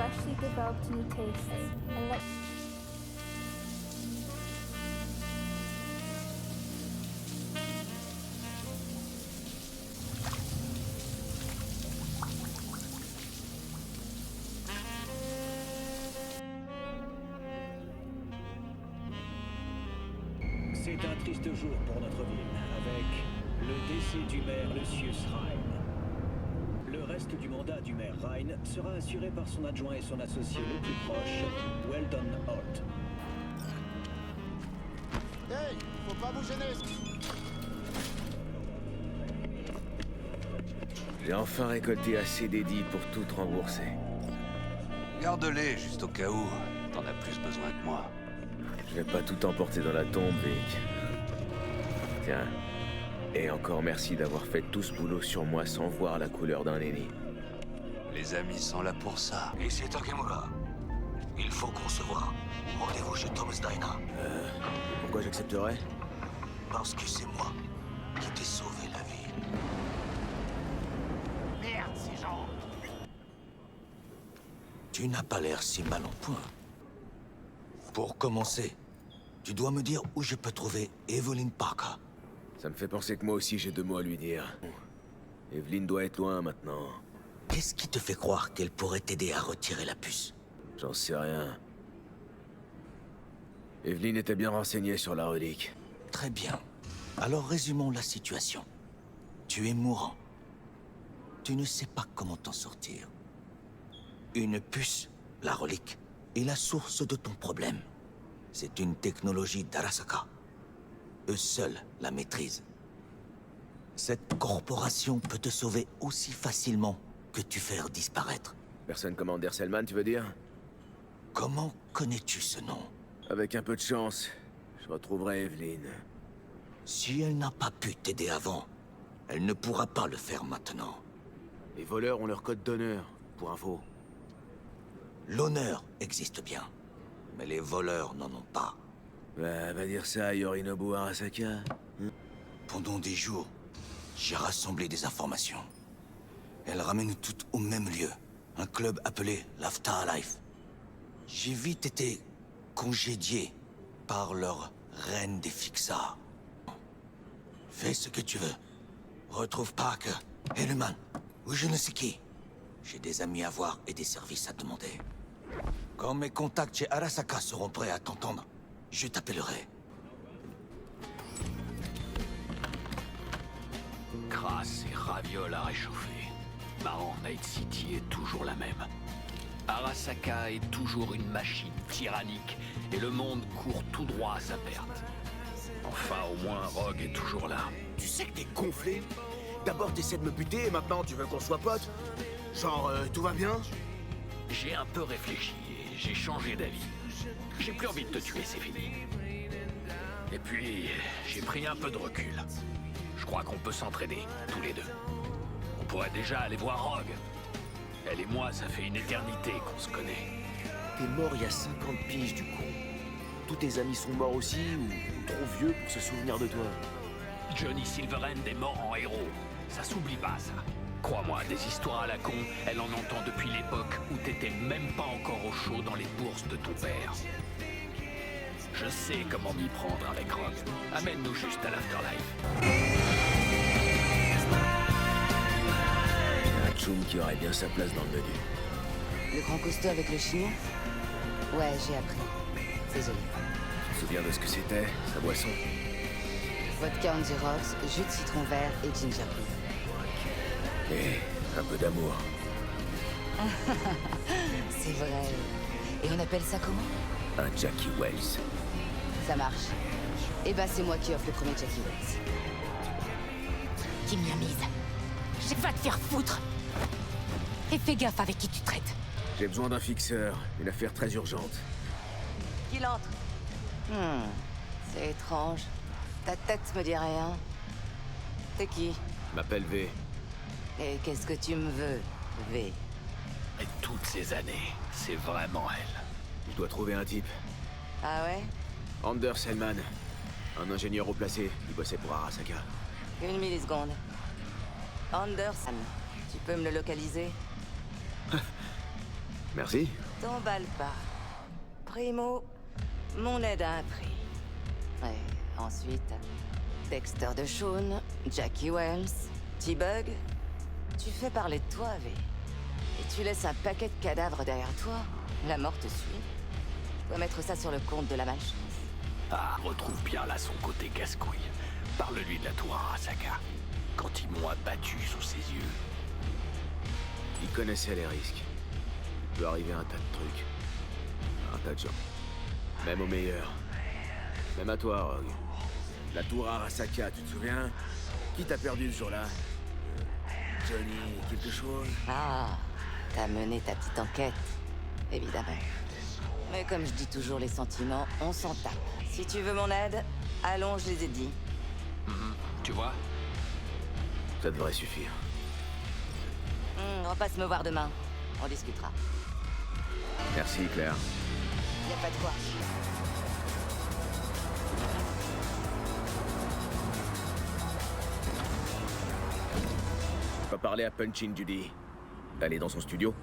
freshly developed new tastes and let C'est un triste jour pour notre ville, avec le décès du maire Lucius Rhine. Le reste du mandat du maire Rhine sera assuré par son adjoint et son associé le plus proche, Weldon Holt. Hey, faut pas vous gêner. J'ai enfin récolté assez d'édits pour tout rembourser. Garde-les, juste au cas où. T'en as plus besoin que moi. Je vais pas tout emporter dans la tombe, Vic. Tiens. Et encore merci d'avoir fait tout ce boulot sur moi sans voir la couleur d'un ennemi. Les amis sont là pour ça. Ici Takemura. Il faut qu'on se voit. Rendez-vous chez Thomas Dana. Pourquoi j'accepterais? Parce que c'est moi qui t'ai sauvé la vie. Merde, ces gens! Tu n'as pas l'air si mal en point. Pour commencer, tu dois me dire où je peux trouver Evelyn Parker. Ça me fait penser que moi aussi j'ai 2 mots à lui dire. Evelyn doit être loin maintenant. Qu'est-ce qui te fait croire qu'elle pourrait t'aider à retirer la puce? J'en sais rien. Evelyn était bien renseignée sur la relique. Très bien. Alors résumons la situation. Tu es mourant. Tu ne sais pas comment t'en sortir. Une puce, la relique, est la source de ton problème. C'est une technologie d'Arasaka. Eux seuls la maîtrisent. Cette corporation peut te sauver aussi facilement que tu faire disparaître. Personne comme Anders Selman, tu veux dire? Comment connais-tu ce nom? Avec un peu de chance, je retrouverai Evelyn. Si elle n'a pas pu t'aider avant, elle ne pourra pas le faire maintenant. Les voleurs ont leur code d'honneur, pour info. L'honneur existe bien, mais les voleurs n'en ont pas. Bah, va dire ça à Yorinobu Arasaka. Pendant des jours, j'ai rassemblé des informations. Elles ramènent toutes au même lieu, un club appelé l'Afterlife. J'ai vite été congédié par leur reine des Fixars. Fais ce que tu veux. Retrouve Parker, Hellman, ou je ne sais qui. J'ai des amis à voir et des services à demander. Quand mes contacts chez Arasaka seront prêts à t'entendre, je t'appellerai. Crasse et ravioles à réchauffer. Marrant, Night City est toujours la même. Arasaka est toujours une machine tyrannique et le monde court tout droit à sa perte. Enfin, au moins, Rogue est toujours là. Tu sais que t'es gonflé? D'abord t'essaies de me buter et maintenant tu veux qu'on soit potes? Genre, tout va bien? J'ai un peu réfléchi et j'ai changé d'avis. J'ai plus envie de te tuer, c'est fini. Et puis, j'ai pris un peu de recul. Je crois qu'on peut s'entraider, tous les deux. On pourrait déjà aller voir Rogue. Elle et moi, ça fait une éternité qu'on se connaît. T'es mort il y a 50 piges du con. Tous tes amis sont morts aussi ou trop vieux pour se souvenir de toi. Johnny Silverhand est mort en héros. Ça s'oublie pas, ça. Crois-moi, des histoires à la con, elle en entend depuis l'époque où t'étais même pas encore au chaud dans les bourses de ton père. Je sais comment m'y prendre avec Rogue. Amène-nous juste à l'Afterlife. Un Chum qui aurait bien sa place dans le menu. Le grand costaud avec le chignon? Ouais, j'ai appris. Désolé. Tu te souviens de ce que c'était, sa boisson? Vodka on the rocks, jus de citron vert et ginger beer. Et un peu d'amour. C'est vrai. Et on appelle ça comment? Un Jackie Wells. Ça marche. Eh ben, c'est moi qui offre le premier Jackie Wells. Qui m'y a mise? Je vais te faire foutre. Et fais gaffe avec qui tu traites. J'ai besoin d'un fixeur, une affaire très urgente. Qu'il entre. C'est étrange. Ta tête me dit rien. T'es qui? Je m'appelle V. Et qu'est-ce que tu me veux, V? Et toutes ces années, c'est vraiment elle. Je dois trouver un type. Ah ouais? Anders Selman. Un ingénieur haut placé, il bossait pour Arasaka. Une milliseconde. Anderson, tu peux me le localiser? Merci. T'emballe pas. Primo, mon aide a un prix. Et ensuite, Dexter DeShawn, Jackie Wells, T-Bug. Tu fais parler de toi, V. Et tu laisses un paquet de cadavres derrière toi. La mort te suit. Tu dois mettre ça sur le compte de la malchance. Ah, retrouve bien là son côté casse-couille. Parle-lui de la tour Arasaka. Quand ils m'ont abattu sous ses yeux. Il connaissait les risques. Il peut arriver un tas de trucs. Un tas de gens. Même aux meilleurs. Même à toi, Rogue. La tour Arasaka, tu te souviens? Qui t'a perdu ce jour-là? Johnny, quelque chose? Ah, t'as mené ta petite enquête, évidemment. Mais comme je dis toujours, les sentiments, on s'en tape. Si tu veux mon aide, allons, je les ai dit. Tu vois? Ça devrait suffire. Repasse me voir demain. On discutera. Merci, Claire. Y a pas de quoi. Tu vas parler à Punchin, Judy. Elle est dans son studio.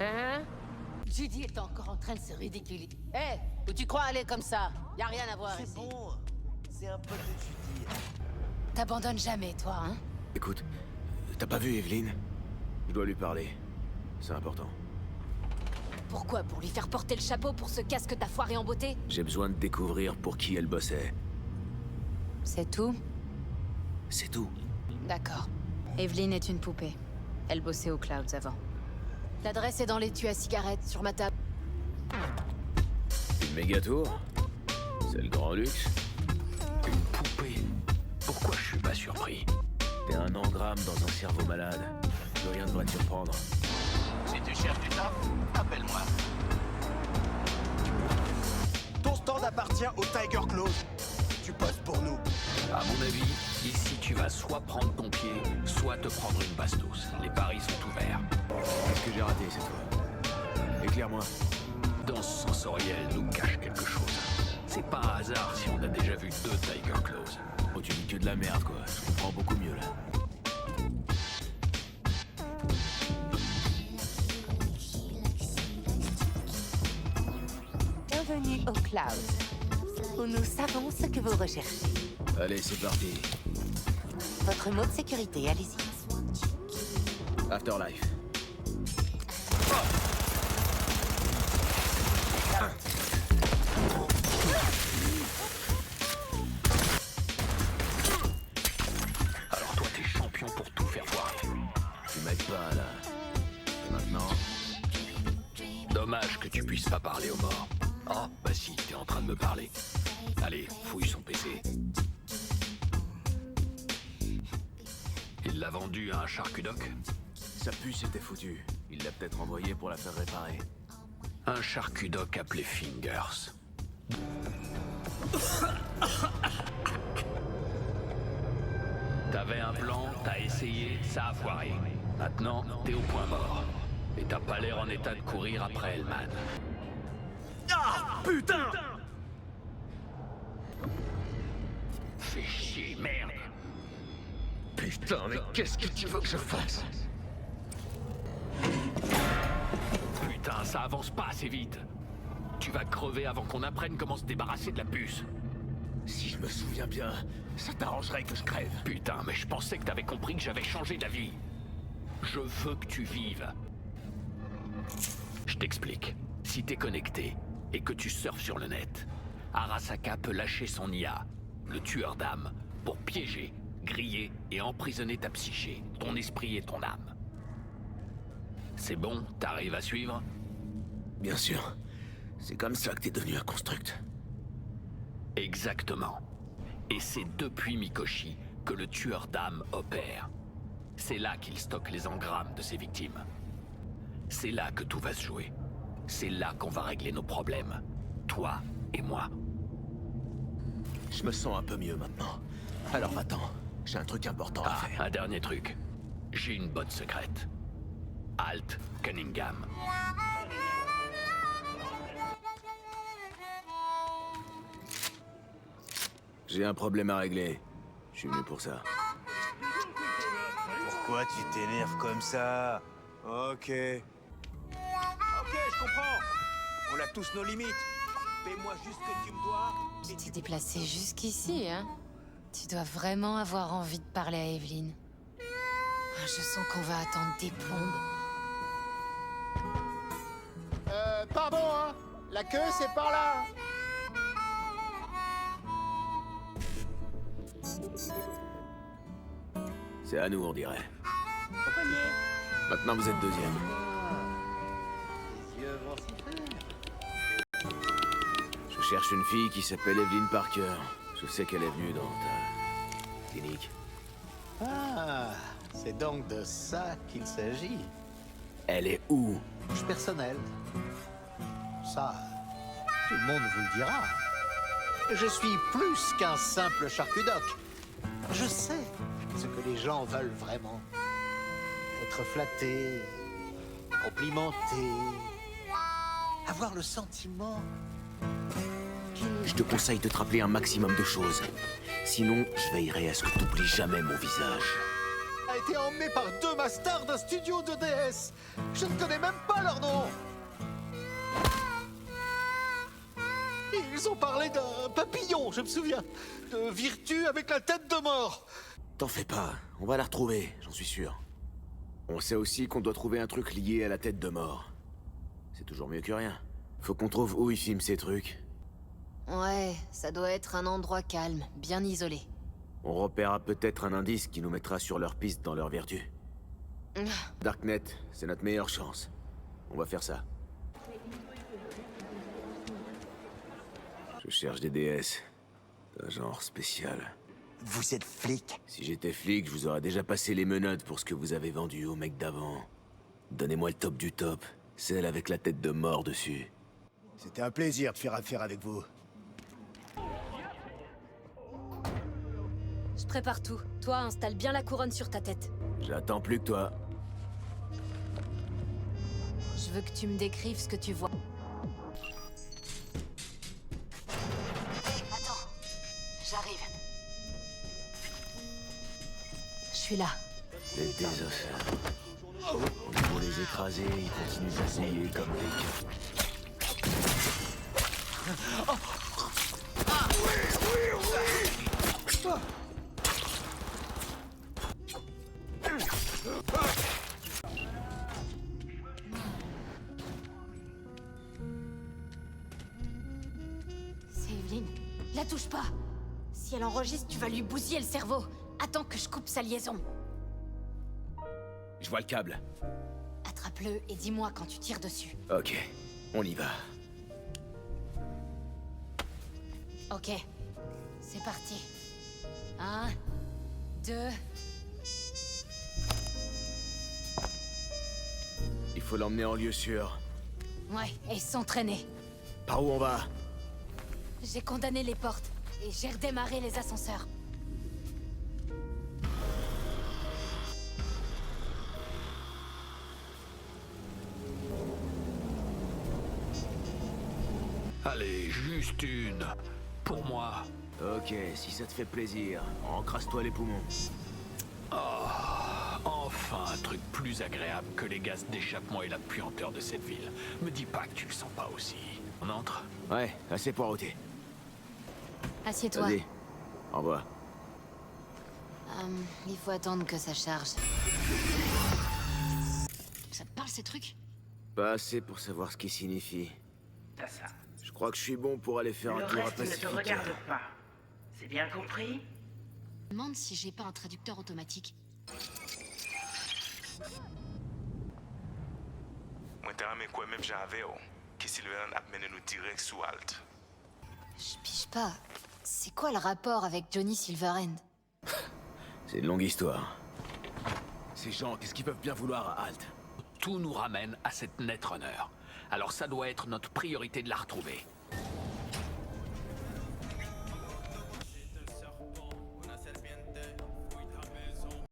Hein? Judy est encore en train de se ridiculiser. Hé, où tu crois aller comme ça? Y a rien à voir ici. Bon, c'est un pote de Judy. T'abandonnes jamais, toi, hein? Écoute, t'as pas vu Evelyn? Je dois lui parler. C'est important. Pourquoi? Pour lui faire porter le chapeau pour ce casque que t'as foiré en beauté? J'ai besoin de découvrir pour qui elle bossait. C'est tout? C'est tout. D'accord. Evelyn est une poupée. Elle bossait aux Clouds avant. L'adresse est dans l'étui à cigarettes sur ma table. Une méga tour? C'est le grand luxe? Une poupée? Pourquoi je suis pas surpris? T'es un engramme dans un cerveau malade. Plus rien ne devrait te surprendre. Si tu cherches du taf, appelle-moi. Ton stand appartient au Tiger Claws. Tu bosses pour nous. À mon avis, ici tu vas soit prendre ton pied, soit te prendre une bastos. Les paris sont ouverts. Qu'est-ce que j'ai raté cette fois? Éclaire-moi. Dans ce sensoriel nous cache quelque chose. C'est pas un hasard si on a déjà vu 2 Tiger Claws. Oh, tu dis que de la merde, quoi. Je comprends beaucoup mieux, là. Bienvenue au Cloud, où nous savons ce que vous recherchez. Allez, c'est parti. Votre mot de sécurité, allez-y. Afterlife. Alors toi t'es champion pour tout faire foirer. Tu m'aides pas, là. Et maintenant? Dommage que tu puisses pas parler aux morts. Oh, bah si, t'es en train de me parler. Allez, fouille son PC. Il l'a vendu à un charcudoc? Sa puce était foutue. Il l'a peut-être envoyé pour la faire réparer. Un charcudoc appelé Fingers. T'avais un plan, t'as essayé, ça a foiré. Maintenant, t'es au point mort. Et t'as pas l'air en état de courir après Hellman. Ah, putain! Fais chier, merde! Putain, mais qu'est-ce que tu veux que je fasse? Putain, ça avance pas assez vite. Tu vas crever avant qu'on apprenne comment se débarrasser de la puce. Si je me souviens bien, ça t'arrangerait que je crève. Putain, mais je pensais que t'avais compris que j'avais changé d'avis. Je veux que tu vives. Je t'explique. Si t'es connecté et que tu surfes sur le net, Arasaka peut lâcher son IA, le tueur d'âme, pour piéger, griller et emprisonner ta psyché, ton esprit et ton âme. C'est bon? T'arrives à suivre? Bien sûr. C'est comme ça que t'es devenu un construct. Exactement. Et c'est depuis Mikoshi que le tueur d'âme opère. C'est là qu'il stocke les engrammes de ses victimes. C'est là que tout va se jouer. C'est là qu'on va régler nos problèmes. Toi et moi. Je me sens un peu mieux maintenant. Alors attends, j'ai un truc important à faire. Un dernier truc. J'ai une bonne secrète. Alt Cunningham. J'ai un problème à régler. Je suis venu pour ça. Pourquoi tu t'énerves comme ça? Ok. je comprends. On a tous nos limites. Paie-moi juste ce que tu me dois. Tu t'es déplacé jusqu'ici, hein? Tu dois vraiment avoir envie de parler à Evelyn. Ah, je sens qu'on va attendre des plombes. Pardon, hein. La queue, c'est par là. C'est à nous, on dirait. Maintenant, vous êtes deuxième. Je cherche une fille qui s'appelle Evelyn Parker. Je sais qu'elle est venue dans ta clinique. Ah, c'est donc de ça qu'il s'agit. Elle est où? Touche personnelle. Ça, tout le monde vous le dira. Je suis plus qu'un simple charcudoc. Je sais ce que les gens veulent vraiment. Être flattés, complimentés, avoir le sentiment qu'ils... Je te conseille de te rappeler un maximum de choses. Sinon, je veillerai à ce que tu n'oublies jamais mon visage. a été emmené par 2 masters d'un studio de DS. Je ne connais même pas leur nom. Ils ont parlé d'un papillon, je me souviens. De Virtu avec la tête de mort. T'en fais pas, on va la retrouver, j'en suis sûr. On sait aussi qu'on doit trouver un truc lié à la tête de mort. C'est toujours mieux que rien. Faut qu'on trouve où ils filment ces trucs. Ouais, ça doit être un endroit calme, bien isolé. On repérera peut-être un indice qui nous mettra sur leur piste dans leur vertu. Darknet, c'est notre meilleure chance. On va faire ça. Je cherche des DS. Un genre spécial. Vous êtes flic? Si j'étais flic, je vous aurais déjà passé les menottes pour ce que vous avez vendu au mec d'avant. Donnez-moi le top du top. Celle avec la tête de mort dessus. C'était un plaisir de faire affaire avec vous. Je prépare tout. Toi, installe bien la couronne sur ta tête. J'attends plus que toi. Je veux que tu me décrives ce que tu vois. Attends, j'arrive. Je suis là. Les désosseurs. On a beau les écraser, ils continuent à saigner comme des cœurs. C'est Evelyn. La touche pas. Si elle enregistre, tu vas lui bousiller le cerveau. Attends que je coupe sa liaison. Je vois le câble. Attrape-le et dis-moi quand tu tires dessus. Ok, on y va. Ok. C'est parti. 1, 2... Il faut l'emmener en lieu sûr. Ouais, et s'entraîner. Par où on va? J'ai condamné les portes et j'ai redémarré les ascenseurs. Allez, juste une. Pour moi. Ok, si ça te fait plaisir, encrasse-toi les poumons. Oh, enfin un truc plus agréable que les gaz d'échappement et la puanteur de cette ville. Me dis pas que tu le sens pas aussi. On entre? Ouais, assez poireauté. Assieds-toi. Vas-y, au revoir. Il faut attendre que ça charge. Ça te parle ces trucs? Pas assez pour savoir ce qu'ils signifient. Je crois que je suis bon pour aller faire un tour à Pacifica. Ne te regarde pas. C'est bien compris? Je me demande si j'ai pas un traducteur automatique. Moi, t'as ramé quoi même j'avais, que Silverhand a mené nous direct sous Alt. Je pige pas. C'est quoi le rapport avec Johnny Silverhand? C'est une longue histoire. Ces gens, qu'est-ce qu'ils peuvent bien vouloir à Alt? Tout nous ramène à cette Netrunner. Alors ça doit être notre priorité de la retrouver.